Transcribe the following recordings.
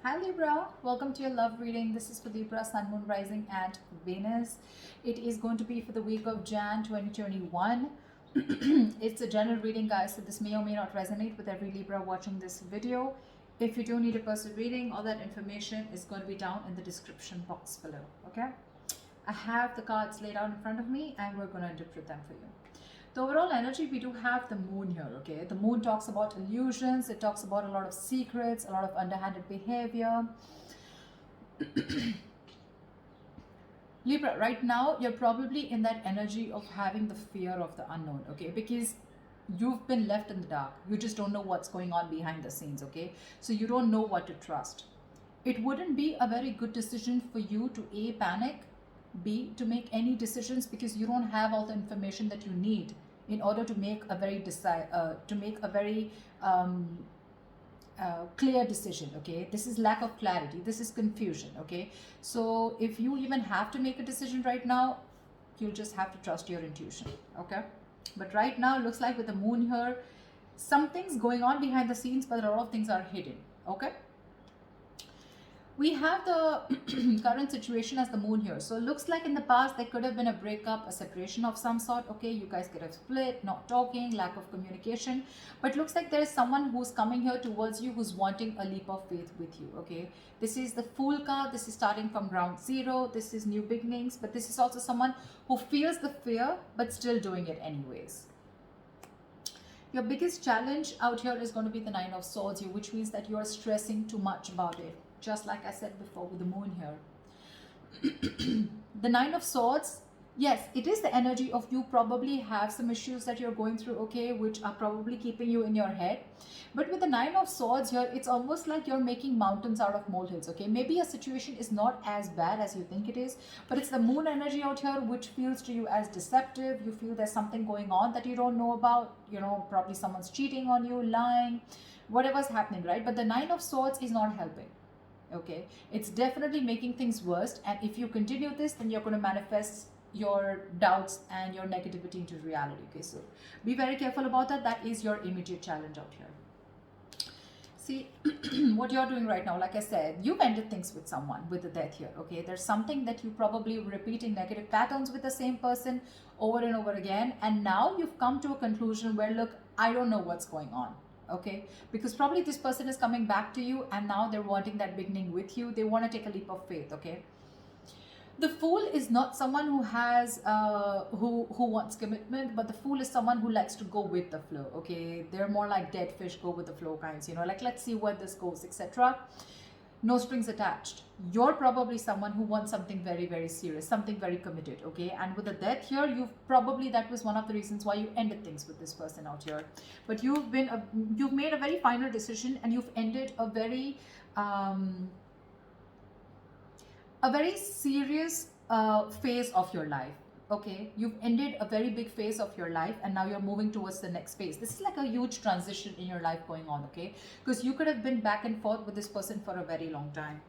Hi Libra, welcome to your love reading. This is for Libra, Sun, Moon, Rising, and Venus. It is going to be for the week of Jan 2021. It's a general reading, guys, so this may or may not resonate with every Libra watching this video. If you do need a personal reading, all that information is going to be down in the description box below. Okay, I have the cards laid out in front of me and we're going to interpret them for you. The overall energy, we do have the moon here. Okay, the moon talks about illusions, it talks about a lot of secrets, a lot of underhanded behavior. Libra, right now you're probably in that energy of having the fear of the unknown. Okay, because you've been left in the dark, you just don't know what's going on behind the scenes. Okay, so you don't know what to trust. It wouldn't be a very good decision for you to A, panic, B, to make any decisions, because you don't have all the information that you need in order to make a very clear decision. Okay, this is lack of clarity, this is confusion. Okay, so if you even have to make a decision right now, you'll just have to trust your intuition. Okay, but right now it looks like with the moon here, something's going on behind the scenes, but a lot of things are hidden. Okay, we have the current situation as the moon here. So it looks like in the past there could have been a breakup, a separation of some sort. Okay, you guys could have split, not talking, lack of communication. But looks like there is someone who's coming here towards you, who's wanting a leap of faith with you. Okay, this is the Fool card. This is starting from ground zero. This is new beginnings. But this is also someone who feels the fear but still doing it anyways. Your biggest challenge out here is going to be the Nine of Swords here, which means that you are stressing too much about it. Just like I said before with the moon here. The Nine of Swords, yes, it is the energy of you probably have some issues that you're going through, okay, which are probably keeping you in your head. But with the Nine of Swords here, it's almost like you're making mountains out of molehills. Okay, maybe a situation is not as bad as you think it is, but it's the moon energy out here which feels to you as deceptive. You feel there's something going on that you don't know about. You know, probably someone's cheating on you, lying, whatever's happening, right? But the Nine of Swords is not helping. Okay, it's definitely making things worse, and if you continue this, then you're going to manifest your doubts and your negativity into reality. Okay, so be very careful about that. That is your immediate challenge out here. See, what you're doing right now, like I said, you've ended things with someone with the Death here. Okay, there's something that you probably repeating negative patterns with the same person over and over again, and now you've come to a conclusion where, look, I don't know what's going on. Okay, because probably this person is coming back to you and now they're wanting that beginning with you. They want to take a leap of faith. Okay, the Fool is not someone who has who wants commitment, but the Fool is someone who likes to go with the flow. Okay, they're more like dead fish, go with the flow kinds, you know, like let's see where this goes, etc. No strings attached. You're probably someone who wants something very, very serious, something very committed. Okay, and with the Death here, that was one of the reasons why you ended things with this person out here. But you've made a very final decision, and you've ended a very serious phase of your life. Okay, you've ended a very big phase of your life and now you're moving towards the next phase. This is like a huge transition in your life going on. Okay, because you could have been back and forth with this person for a very long time.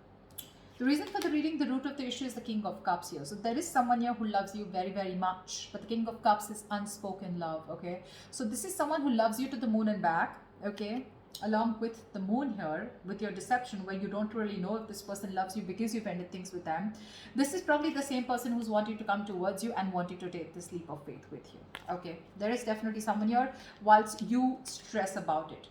The reason for the reading, the root of the issue is the King of Cups here. So there is someone here who loves you very, very much, but the King of Cups is unspoken love. Okay, so this is someone who loves you to the moon and back. Okay, along with the moon here, with your deception, where you don't really know if this person loves you because you've ended things with them. This is probably the same person who's wanting to come towards you and wanting to take this leap of faith with you. Okay, there is definitely someone here whilst you stress about it,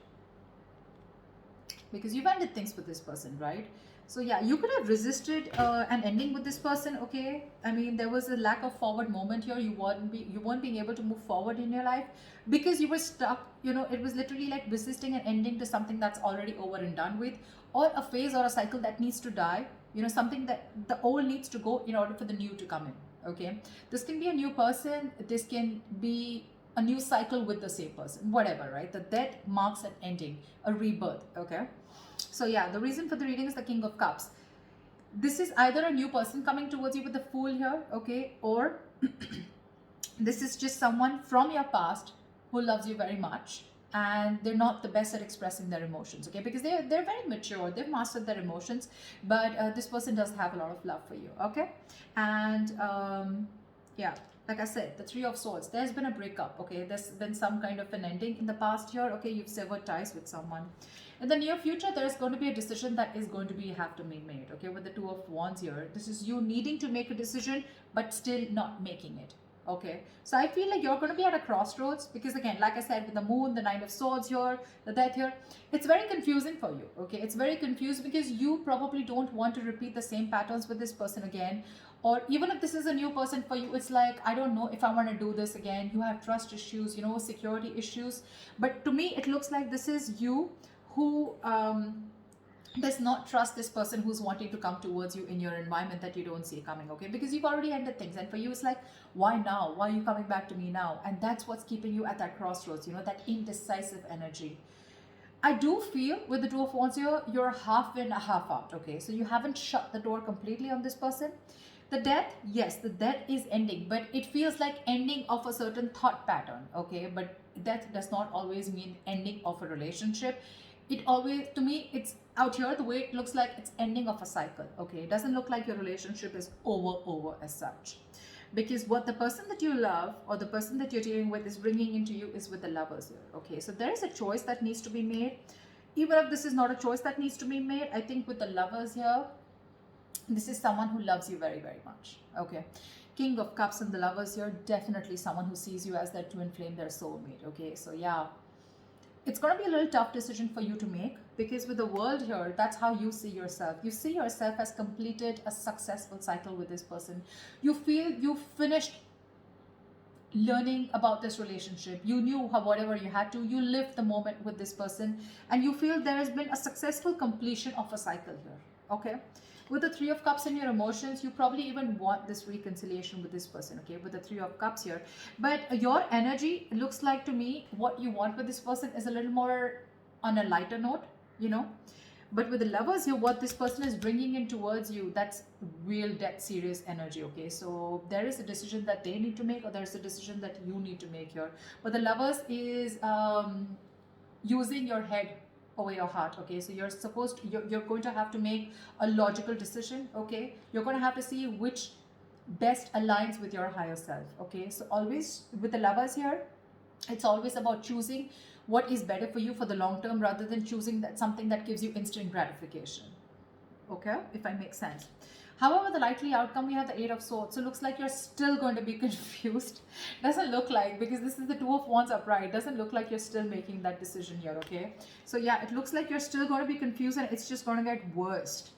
because you've ended things with this person, right? So yeah, you could have resisted an ending with this person. Okay, I mean, there was a lack of forward moment here. You weren't being able to move forward in your life because you were stuck. You know, it was literally like resisting an ending to something that's already over and done with, or a phase or a cycle that needs to die. You know, something that the old needs to go in order for the new to come in. Okay, this can be a new person. This can be a new cycle with the same person, whatever, right? The Death marks an ending, a rebirth. Okay, so yeah, the reason for the reading is the King of Cups. This is either a new person coming towards you with the Fool here, okay, or this is just someone from your past who loves you very much and they're not the best at expressing their emotions. Okay, because they're very mature, they've mastered their emotions, but this person does have a lot of love for you. Okay, and yeah, like I said, the Three of Swords, there's been a breakup, okay? There's been some kind of an ending in the past year, okay? You've severed ties with someone. In the near future, there's going to be a decision that is going to have to be made, okay? With the Two of Wands here, this is you needing to make a decision, but still not making it, okay? So I feel like you're going to be at a crossroads because, again, like I said, with the Moon, the Nine of Swords here, the Death here, it's very confusing for you, okay? It's very confused because you probably don't want to repeat the same patterns with this person again. Or even if this is a new person for you, it's like, I don't know if I want to do this again. You have trust issues, you know, security issues. But to me, it looks like this is you who does not trust this person who's wanting to come towards you in your environment that you don't see coming, okay? Because you've already ended things. And for you, it's like, why now? Why are you coming back to me now? And that's what's keeping you at that crossroads, you know, that indecisive energy. I do feel with the Two of Wands here, you're half in, half out, okay? So you haven't shut the door completely on this person. The Death, yes, the Death is ending, but it feels like ending of a certain thought pattern, okay? But death does not always mean ending of a relationship. It always, to me, it's out here, the way it looks like it's ending of a cycle, okay? It doesn't look like your relationship is over as such. Because what the person that you love or the person that you're dealing with is bringing into you is with the Lovers here, okay? So there is a choice that needs to be made. Even if this is not a choice that needs to be made, I think with the Lovers here, this is someone who loves you very much, okay? King of Cups and the Lovers here, definitely someone who sees you as their twin flame, their soulmate, okay? So yeah, it's going to be a little tough decision for you to make because with the World here, that's how you see yourself. You see yourself as completed a successful cycle with this person. You feel you've finished learning about this relationship. You knew how whatever you had to, you lived the moment with this person, and you feel there has been a successful completion of a cycle here, okay? With the Three of Cups and your emotions, you probably even want this reconciliation with this person, okay? With the Three of Cups here. But your energy, looks like to me, what you want with this person is a little more on a lighter note, you know? But with the Lovers here, what this person is bringing in towards you, that's real dead serious energy, okay? So there is a decision that they need to make, or there's a decision that you need to make here. But the Lovers is using your head over your heart, okay? So you're going to have to make a logical decision, okay? You're going to have to see which best aligns with your higher self, okay? So always with the Lovers here, it's always about choosing what is better for you for the long term rather than choosing something that gives you instant gratification, okay? If I make sense. However, the likely outcome, we have the Eight of Swords. So it looks like you're still going to be confused. Doesn't look like, because this is the Two of Wands upright. Doesn't look like you're still making that decision here, okay? So yeah, it looks like you're still going to be confused and it's just going to get worse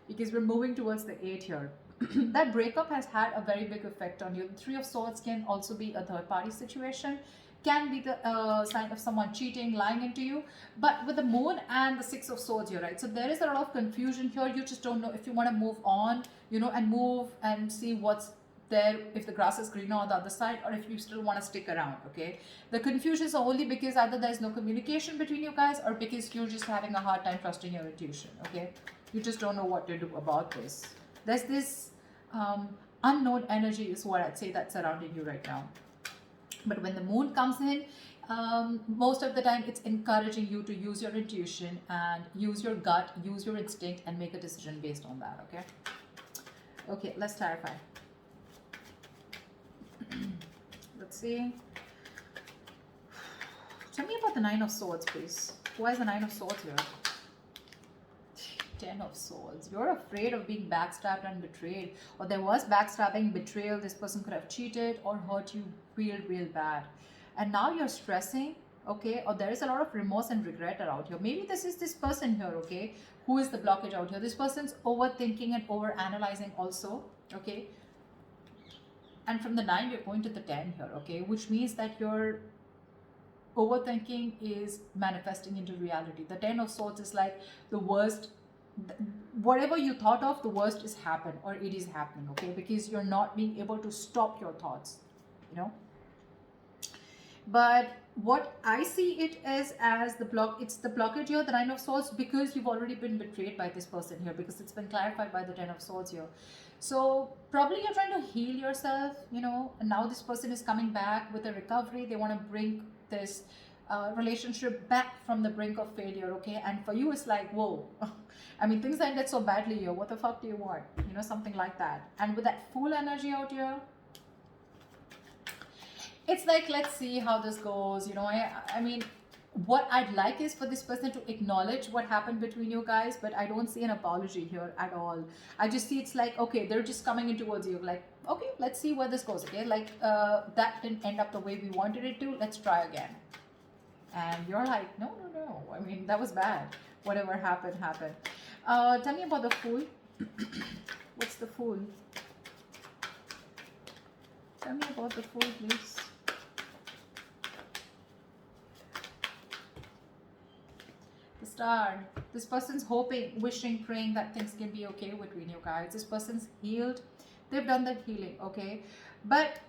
because we're moving towards the 8 here. That breakup has had a very big effect on you. The Three of Swords can also be a third-party situation. Can be the sign of someone cheating, lying into you. But with the Moon and the Six of Swords here, right? So there is a lot of confusion here. You just don't know if you want to move on, you know, and move and see what's there, if the grass is greener on the other side, or if you still want to stick around, okay? The confusion is only because either there's no communication between you guys or because you're just having a hard time trusting your intuition, okay? You just don't know what to do about this. There's this unknown energy is what I'd say that's surrounding you right now. But when the Moon comes in, most of the time it's encouraging you to use your intuition and use your gut, use your instinct, and make a decision based on that, okay? Okay, let's clarify. Let's see. Tell me about the Nine of Swords, please. Why is the Nine of Swords here? 10 of Swords. You're afraid of being backstabbed and betrayed, or there was backstabbing, betrayal. This person could have cheated or hurt you real bad, and now you're stressing, okay? Or there is a lot of remorse and regret around here. Maybe this is this person here, okay, who is the blockage out here. This person's overthinking and over analyzing also, okay? And from the 9 we're going to the 10 here, okay, which means that your overthinking is manifesting into reality. The 10 of Swords is like the worst, whatever you thought of, the worst is happened, or it is happening, okay? Because you're not being able to stop your thoughts, you know? But what I see it as it's the blockage here, the Nine of Swords, because you've already been betrayed by this person here, because it's been clarified by the 10 of Swords here. So probably you're trying to heal yourself, you know, and now this person is coming back with a recovery. They want to bring this relationship back from the brink of failure, okay? And for you, it's like, whoa, I mean, things ended so badly here. What the fuck do you want? You know, something like that. And with that Fool energy out here, it's like, let's see how this goes. I mean, what I'd like is for this person to acknowledge what happened between you guys, but I don't see an apology here at all. I just see it's like, okay, they're just coming in towards you, like, okay, let's see where this goes. Okay, like, that didn't end up the way we wanted it to, let's try again. And you're like, no, no, no, I mean, that was bad. Whatever happened happened. Tell me about the Fool. What's the Fool? Tell me about the Fool, please. The Star. This person's hoping, wishing, praying that things can be okay between you guys. This person's healed. They've done the healing, okay? But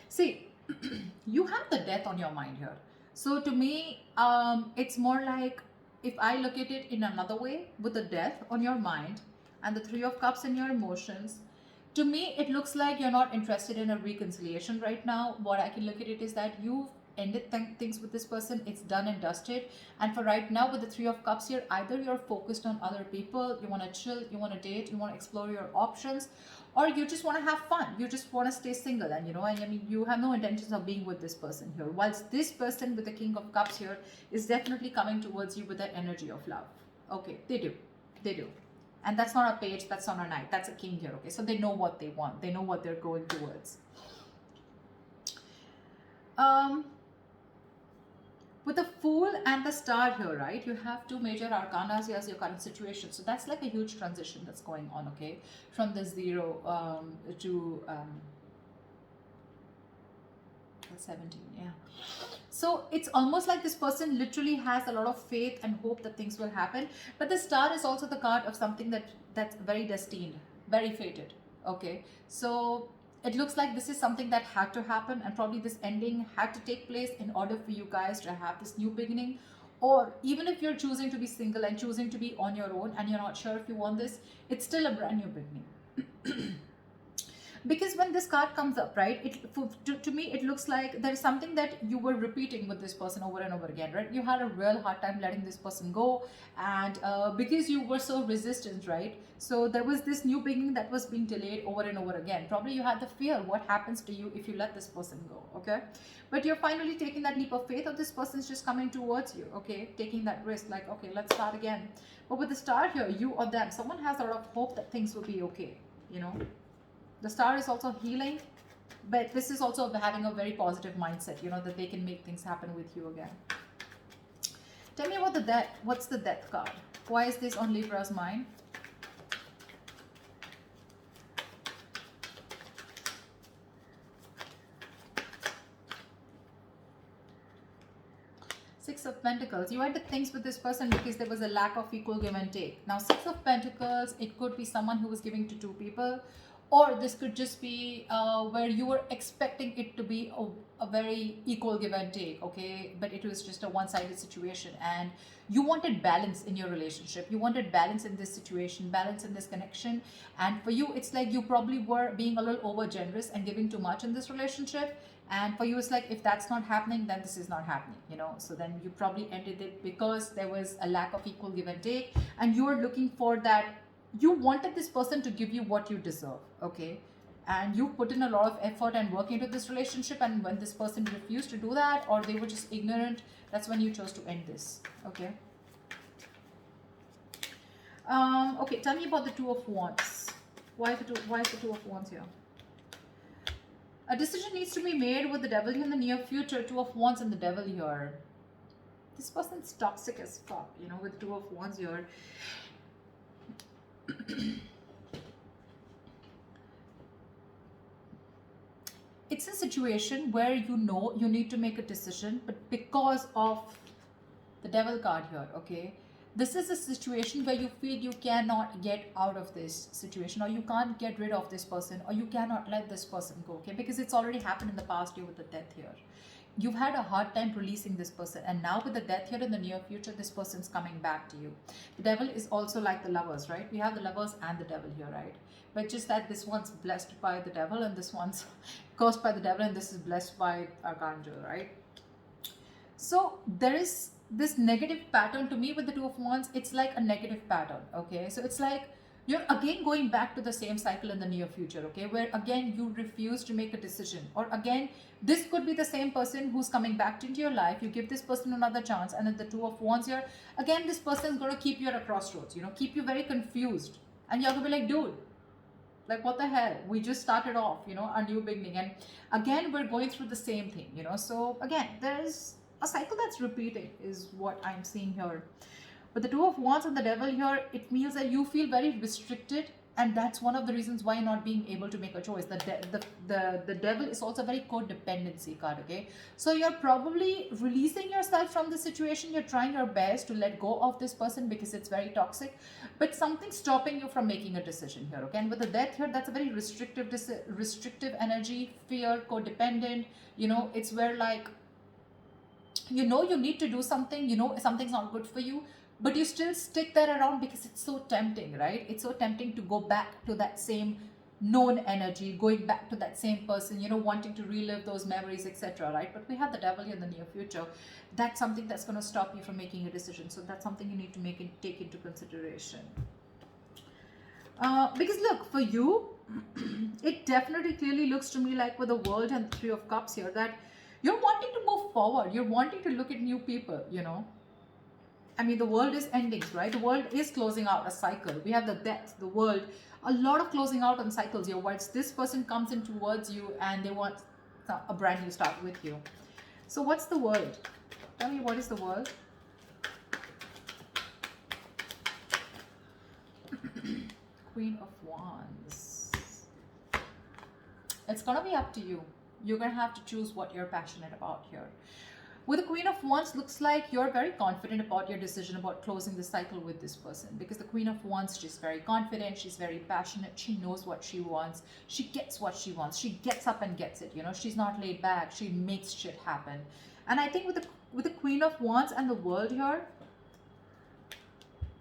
see, you have the Death on your mind here. So to me, it's more like, if I look at it in another way, with the Death on your mind and the Three of Cups in your emotions, to me it looks like you're not interested in a reconciliation right now. What I can look at it is that you've ended things with this person. It's done and dusted. And for right now, with the Three of Cups here, either you're focused on other people, you want to chill, you want to date, you want to explore your options, or you just want to have fun, you just want to stay single. And I mean, you have no intentions of being with this person here, whilst this person with the King of Cups here is definitely coming towards you with that energy of love. Okay, they do. And that's not a page, that's not a knight, that's a king here. Okay, so they know what they want, they know what they're going towards. With the Fool and the Star here, right, you have two major arcanas as your current situation. So that's like a huge transition that's going on, okay, from the 0 to 17. Yeah, so it's almost like this person literally has a lot of faith and hope that things will happen. But the Star is also the card of something that's very destined, very fated. Okay, so it looks like this is something that had to happen, and probably this ending had to take place in order for you guys to have this new beginning. Or even if you're choosing to be single and choosing to be on your own and you're not sure if you want this, it's still a brand new beginning. Because when this card comes up, right, to me it looks like there is something that you were repeating with this person over and over again, right? You had a real hard time letting this person go, and because you were so resistant, right, so there was this new beginning that was being delayed over and over again. Probably you had the fear, what happens to you if you let this person go? Okay, but you're finally taking that leap of faith, of this person's just coming towards you, okay, taking that risk, like, okay, let's start again. But with the Star here, you or them, someone has a lot of hope that things will be okay. The Star is also healing, but this is also having a very positive mindset, that they can make things happen with you again. Tell me about the Death. What's the Death card? Why is this on Libra's mind? Six of Pentacles. You ended things with this person because there was a lack of equal give and take. Now, Six of Pentacles, it could be someone who was giving to two people, or this could just be where you were expecting it to be a very equal give and take, okay, but it was just a one-sided situation, and you wanted balance in your relationship, you wanted balance in this situation, balance in this connection. And for you, it's like you probably were being a little over generous and giving too much in this relationship. And for you, it's like, if that's not happening, then this is not happening, so then you probably ended it because there was a lack of equal give and take, and you were looking for that. You wanted this person to give you what you deserve, okay, and you put in a lot of effort and work into this relationship, and when this person refused to do that, or they were just ignorant, that's when you chose to end this. Okay. Okay, tell me about the Two of Wands. Why is the Two of Wands here? A decision needs to be made with the Devil in the near future. Two of Wands and the Devil here. This person's toxic as fuck, with Two of Wands here. It's a situation where you need to make a decision, but because of the Devil card here, okay, this is a situation where you feel you cannot get out of this situation, or you can't get rid of this person, or you cannot let this person go, okay, because it's already happened in the past year with the Death here. You've had a hard time releasing this person, and now with the Death here in the near future, this person's coming back to you. The Devil is also like the Lovers, right? We have the Lovers and the Devil here, right? But just that this one's blessed by the Devil, and this one's cursed by the Devil, and this is blessed by Archangel, right? So there is this negative pattern to me with the Two of Wands. It's like a negative pattern, okay? So it's like You're again going back to the same cycle in the near future, okay, where again you refuse to make a decision, or again this could be the same person who's coming back into your life. You give this person another chance, and then the Two of Wands here, again this person is going to keep you at a crossroads, keep you very confused, and you're going to be like, dude, like what the hell, we just started off, a new beginning, and again we're going through the same thing, so again there's a cycle that's repeating is what I'm seeing here. But the Two of Wands and the Devil here, it means that you feel very restricted, and that's one of the reasons why you're not being able to make a choice. The Devil is also a very codependency card, okay? So you're probably releasing yourself from the situation. You're trying your best to let go of this person because it's very toxic, but something's stopping you from making a decision here, okay? And with the Death here, that's a very restrictive energy, fear, codependent. It's where like, you need to do something, something's not good for you, but you still stick there around because it's so tempting, right? It's so tempting to go back to that same known energy, going back to that same person, wanting to relive those memories, etc., right? But we have the Devil in the near future. That's something that's going to stop you from making a decision. So that's something you need to take into consideration. Because look, for you, it definitely clearly looks to me like with the World and the Three of Cups here, that you're wanting to move forward. You're wanting to look at new people, I mean, the world is ending, right? The world is closing out a cycle. We have the Death, the World, a lot of closing out on cycles here. Once this person comes in towards you and they want a brand new start with you. So what's the World? Tell me, what is the World? Queen of Wands. It's going to be up to you. You're going to have to choose what you're passionate about here. With the Queen of Wands, looks like you're very confident about your decision about closing the cycle with this person, because the Queen of Wands, she's very confident, she's very passionate, she knows what she wants, she gets what she wants, she gets up and gets it, she's not laid back, she makes shit happen. And I think with the Queen of Wands and the World here,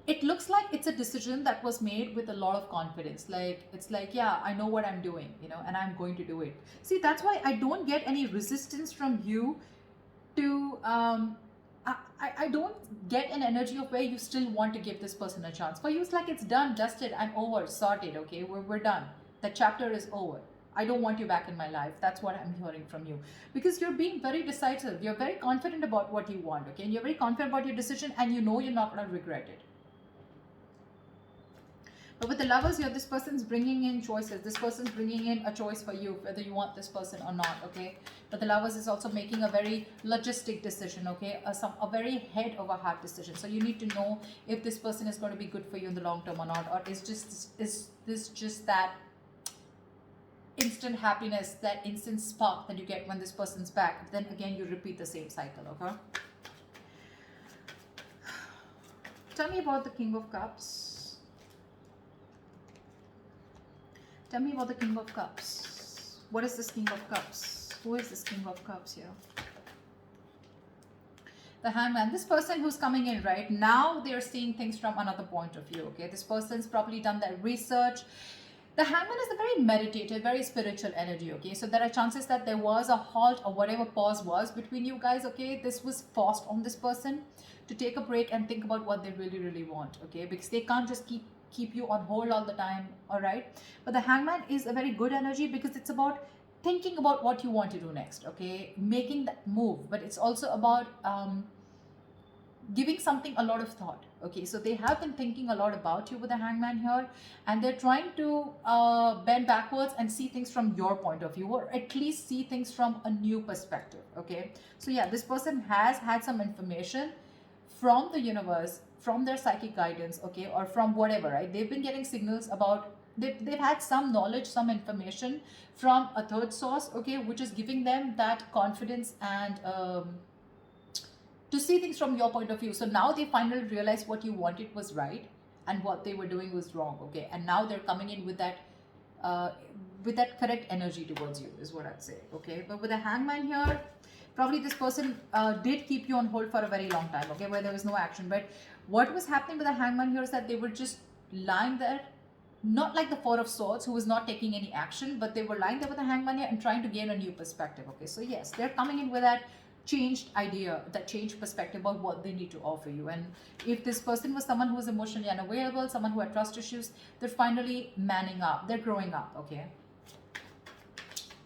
it looks like it's a decision that was made with a lot of confidence. Like, it's like, yeah, I know what I'm doing, and I'm going to do it. See, that's why I don't get any resistance from you to I don't get an energy of where you still want to give this person a chance. For you, it's like it's done, dusted, I'm over, sorted, okay, we're done. The chapter is over. I don't want you back in my life. That's what I'm hearing from you, because you're being very decisive, you're very confident about what you want, okay, and you're very confident about your decision, and you're not going to regret it. But with the Lovers here, this person's bringing in choices. This person's bringing in a choice for you, whether you want this person or not, okay? But the Lovers is also making a very logistic decision, okay? A very head over heart decision. So you need to know if this person is going to be good for you in the long term or not, or is this just that instant happiness, that instant spark that you get when this person's back. Then again, you repeat the same cycle, okay? Tell me about the King of Cups. Tell me about the King of Cups. What is this King of Cups? Who is this King of Cups here? The Hangman. This person who's coming in right now, they're seeing things from another point of view, okay? This person's probably done their research. The Hangman is a very meditative, very spiritual energy, okay? So there are chances that there was a halt or whatever pause was between you guys, okay? This was forced on this person to take a break and think about what they really, really want, okay? Because they can't just keep you on hold all the time, all right? But the Hangman is a very good energy because it's about thinking about what you want to do next, okay? Making that move, but it's also about giving something a lot of thought, okay? So they have been thinking a lot about you with the Hangman here, and they're trying to bend backwards and see things from your point of view, or at least see things from a new perspective, okay? So yeah, this person has had some information from the universe, from their psychic guidance, okay, or from whatever, right? They've been getting signals about, they've had some knowledge, some information from a third source, okay, which is giving them that confidence and to see things from your point of view. So now they finally realize what you wanted was right and what they were doing was wrong, okay? And now they're coming in with that correct energy towards you, is what I'd say, okay? But with the Hangman here, probably this person did keep you on hold for a very long time, okay, where there was no action. But what was happening with the Hangman here is that they were just lying there, not like the Four of Swords, who was not taking any action, but they were lying there with the Hangman here and trying to gain a new perspective, okay? So yes, they're coming in with that changed idea, that changed perspective about what they need to offer you. And if this person was someone who was emotionally unavailable, someone who had trust issues, they're finally manning up, they're growing up, okay?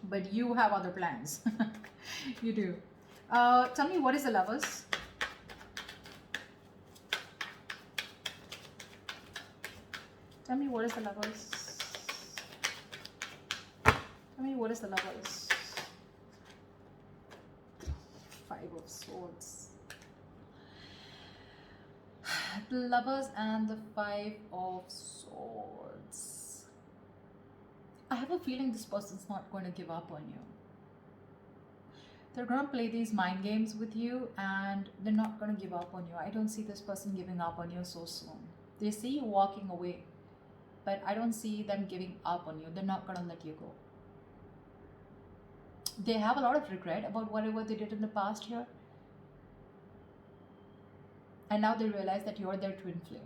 But you have other plans. You do. Tell me, what is the Lovers? Tell me, what is the Lovers? Tell me, what is the Lovers? Five of Swords. The Lovers and the Five of Swords. I have a feeling this person's not going to give up on you. They're going to play these mind games with you and they're not going to give up on you. I don't see this person giving up on you so soon. They see you walking away, but I don't see them giving up on you. They're not going to let you go. They have a lot of regret about whatever they did in the past here. And now they realize that you're their twin flame.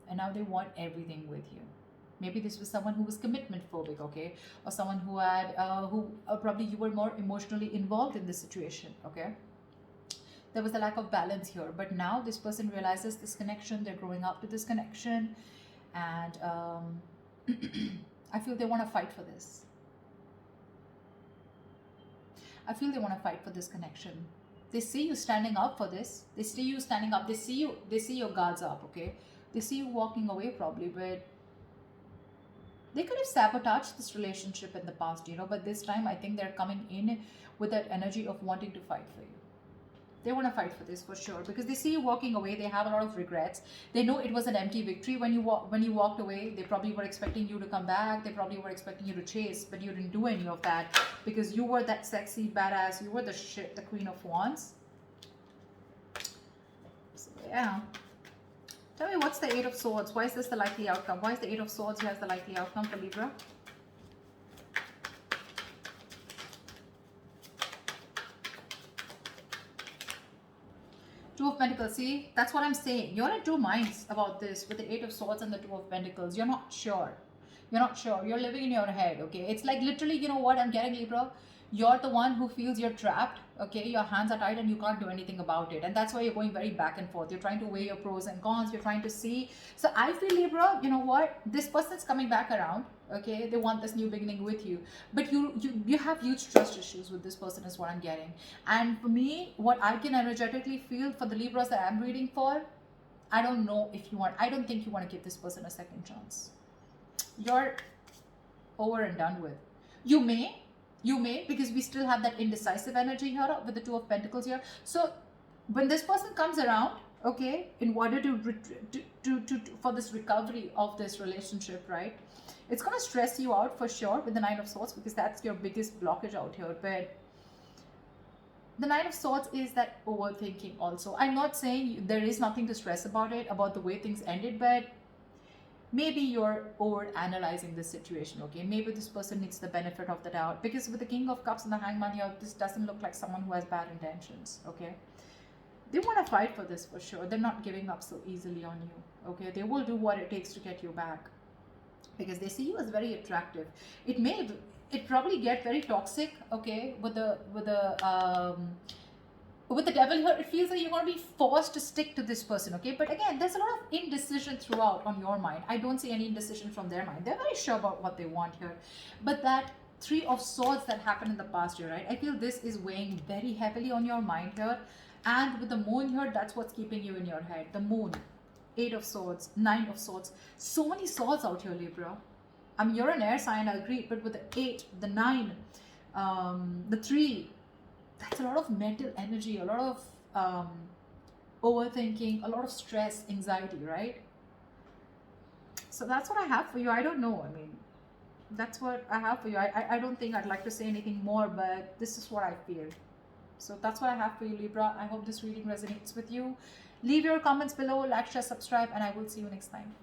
And now they want everything with you. Maybe this was someone who was commitment phobic, okay? Or someone who had, probably you were more emotionally involved in this situation, okay? There was a lack of balance here. But now this person realizes this connection. They're growing up to this connection. And I feel they want to fight for this. I feel they want to fight for this connection. They see you standing up for this. They see you standing up. They see your guards up, okay? They see you walking away probably, but they could have sabotaged this relationship in the past, you know, but this time I think they're coming in with that energy of wanting to fight for you. They want to fight for this for sure because they see you walking away. They have a lot of regrets. They know it was an empty victory when you walked away. They probably were expecting you to come back. They probably were expecting you to chase, but you didn't do any of that because you were that sexy badass. You were the Queen of Wands. So yeah. Tell me, what's the Eight of Swords? Why is this the likely outcome? Why is the Eight of Swords here as the likely outcome for Libra? Two of Pentacles. See, that's what I'm saying. You're in two minds about this with the Eight of Swords and the Two of Pentacles. You're not sure. You're not sure. You're living in your head, okay? It's like literally, you know what I'm getting, Libra? You're the one who feels you're trapped, okay? Your hands are tied and you can't do anything about it. And that's why you're going very back and forth. You're trying to weigh your pros and cons. You're trying to see. So I feel, Libra, you know what? This person's coming back around, okay? They want this new beginning with you. But you have huge trust issues with this person is what I'm getting. And for me, what I can energetically feel for the Libras that I'm reading for, I don't know if you want, I don't think you want to give this person a second chance. You're over and done with. You may, because we still have that indecisive energy here with the Two of Pentacles here. So when this person comes around, okay, in order to for this recovery of this relationship, right, it's going to stress you out for sure with the Nine of Swords because that's your biggest blockage out here. But the Nine of Swords is that overthinking also. I'm not saying there is nothing to stress about it, about the way things ended, but maybe you're over analyzing this situation, okay? Maybe this person needs the benefit of the doubt because with the King of Cups and the Hangman here, this doesn't look like someone who has bad intentions, okay? They want to fight for this for sure. They're not giving up so easily on you, okay? They will do what it takes to get you back because they see you as very attractive. It probably get very toxic, okay? With the Devil here, it feels like you're going to be forced to stick to this person, okay? But again, there's a lot of indecision throughout on your mind. I don't see any indecision from their mind. They're very sure about what they want here. But that Three of Swords that happened in the past year, right? I feel this is weighing very heavily on your mind here. And with the Moon here, that's what's keeping you in your head. The Moon, Eight of Swords, Nine of Swords. So many swords out here, Libra. I mean, you're an air sign, I agree. But with the 8, the 9, the 3, that's a lot of mental energy, a lot of overthinking, a lot of stress, anxiety, right? So that's what I have for you. I don't know. I mean, that's what I have for you. I don't think I'd like to say anything more, but this is what I feel. So that's what I have for you, Libra. I hope this reading resonates with you. Leave your comments below, like, share, subscribe, and I will see you next time.